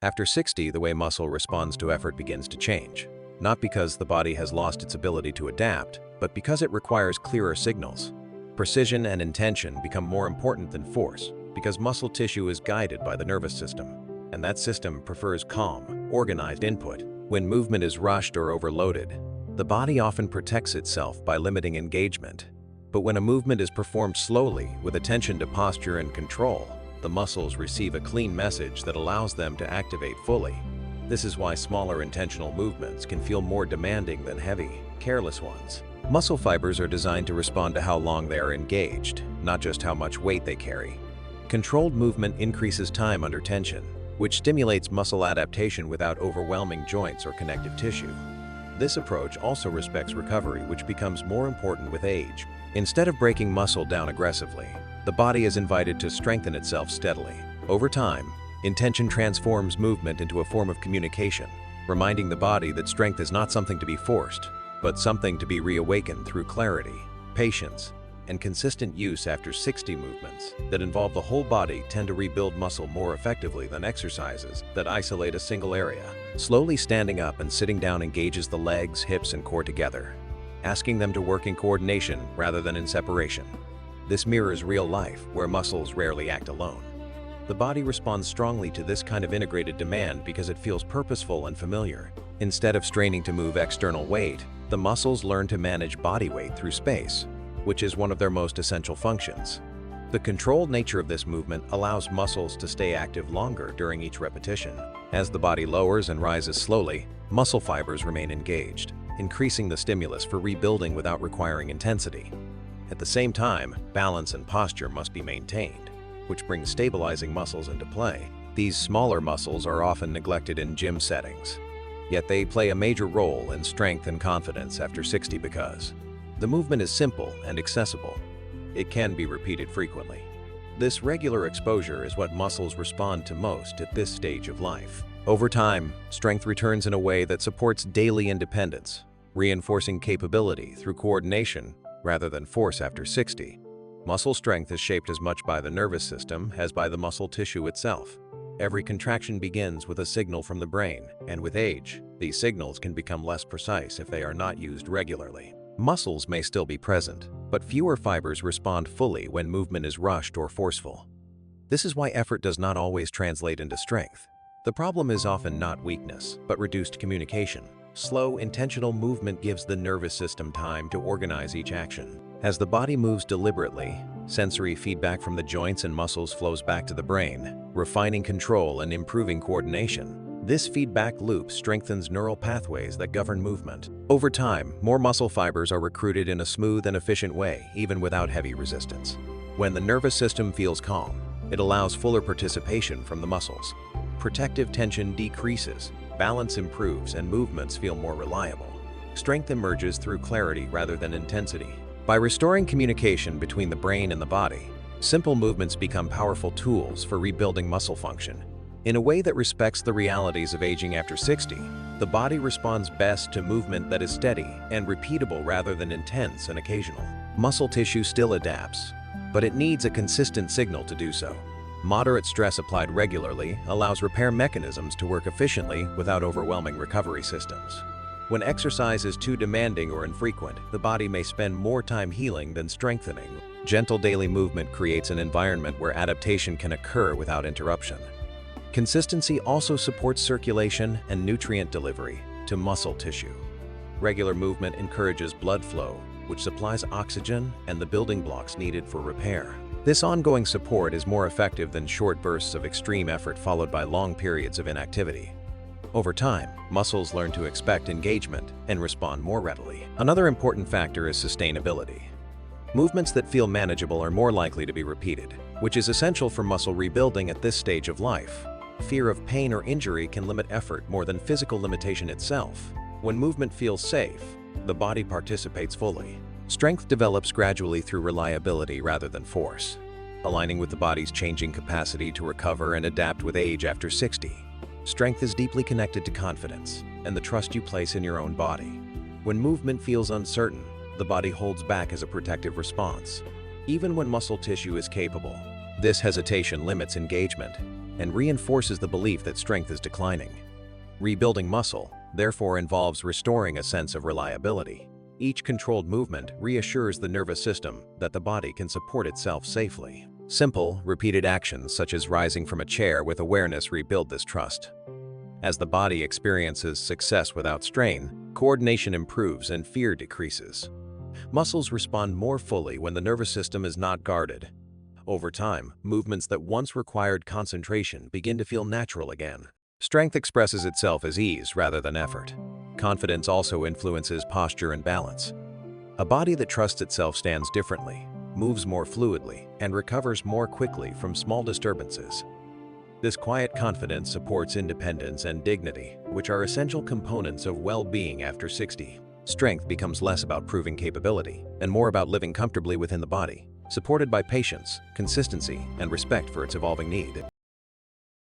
After 60, the way muscle responds to effort begins to change. Not because the body has lost its ability to adapt, but because it requires clearer signals. Precision and intention become more important than force, because muscle tissue is guided by the nervous system, and that system prefers calm, organized input. When movement is rushed or overloaded, the body often protects itself by limiting engagement. But when a movement is performed slowly, with attention to posture and control, the muscles receive a clean message that allows them to activate fully. This is why smaller intentional movements can feel more demanding than heavy, careless ones. Muscle fibers are designed to respond to how long they are engaged, not just how much weight they carry. Controlled movement increases time under tension, which stimulates muscle adaptation without overwhelming joints or connective tissue. This approach also respects recovery, which becomes more important with age. Instead of breaking muscle down aggressively, the body is invited to strengthen itself steadily. Over time, intention transforms movement into a form of communication, reminding the body that strength is not something to be forced, but something to be reawakened through clarity, patience, and consistent use. After 60, movements that involve the whole body tend to rebuild muscle more effectively than exercises that isolate a single area. Slowly standing up and sitting down engages the legs, hips, and core together, asking them to work in coordination rather than in separation. This mirrors real life, where muscles rarely act alone. The body responds strongly to this kind of integrated demand because it feels purposeful and familiar. Instead of straining to move external weight, the muscles learn to manage body weight through space, which is one of their most essential functions. The controlled nature of this movement allows muscles to stay active longer during each repetition. As the body lowers and rises slowly, muscle fibers remain engaged, increasing the stimulus for rebuilding without requiring intensity. At the same time, balance and posture must be maintained, which brings stabilizing muscles into play. These smaller muscles are often neglected in gym settings, yet they play a major role in strength and confidence after 60 because the movement is simple and accessible. It can be repeated frequently. This regular exposure is what muscles respond to most at this stage of life. Over time, strength returns in a way that supports daily independence, reinforcing capability through coordination rather than force. After 60, muscle strength is shaped as much by the nervous system as by the muscle tissue itself. Every contraction begins with a signal from the brain, and with age, these signals can become less precise if they are not used regularly. Muscles may still be present, but fewer fibers respond fully when movement is rushed or forceful. This is why effort does not always translate into strength. The problem is often not weakness, but reduced communication. Slow, intentional movement gives the nervous system time to organize each action. As the body moves deliberately, sensory feedback from the joints and muscles flows back to the brain, refining control and improving coordination. This feedback loop strengthens neural pathways that govern movement. Over time, more muscle fibers are recruited in a smooth and efficient way, even without heavy resistance. When the nervous system feels calm, it allows fuller participation from the muscles. Protective tension decreases, balance improves, and movements feel more reliable. Strength emerges through clarity rather than intensity. By restoring communication between the brain and the body, simple movements become powerful tools for rebuilding muscle function. In a way that respects the realities of aging after 60, the body responds best to movement that is steady and repeatable rather than intense and occasional. Muscle tissue still adapts, but it needs a consistent signal to do so. Moderate stress applied regularly allows repair mechanisms to work efficiently without overwhelming recovery systems. When exercise is too demanding or infrequent, the body may spend more time healing than strengthening. Gentle daily movement creates an environment where adaptation can occur without interruption. Consistency also supports circulation and nutrient delivery to muscle tissue. Regular movement encourages blood flow, which supplies oxygen and the building blocks needed for repair. This ongoing support is more effective than short bursts of extreme effort followed by long periods of inactivity. Over time, muscles learn to expect engagement and respond more readily. Another important factor is sustainability. Movements that feel manageable are more likely to be repeated, which is essential for muscle rebuilding at this stage of life. Fear of pain or injury can limit effort more than physical limitation itself. When movement feels safe, the body participates fully. Strength develops gradually through reliability rather than force, aligning with the body's changing capacity to recover and adapt with age after 60. Strength is deeply connected to confidence and the trust you place in your own body. When movement feels uncertain, the body holds back as a protective response. Even when muscle tissue is capable, this hesitation limits engagement, and reinforces the belief that strength is declining. Rebuilding muscle, therefore, involves restoring a sense of reliability. Each controlled movement reassures the nervous system that the body can support itself safely. Simple, repeated actions such as rising from a chair with awareness rebuild this trust. As the body experiences success without strain, coordination improves and fear decreases. Muscles respond more fully when the nervous system is not guarded. Over time, movements that once required concentration begin to feel natural again. Strength expresses itself as ease rather than effort. Confidence also influences posture and balance. A body that trusts itself stands differently, moves more fluidly, and recovers more quickly from small disturbances. This quiet confidence supports independence and dignity, which are essential components of well-being after 60. Strength becomes less about proving capability and more about living comfortably within the body, supported by patience, consistency, and respect for its evolving need.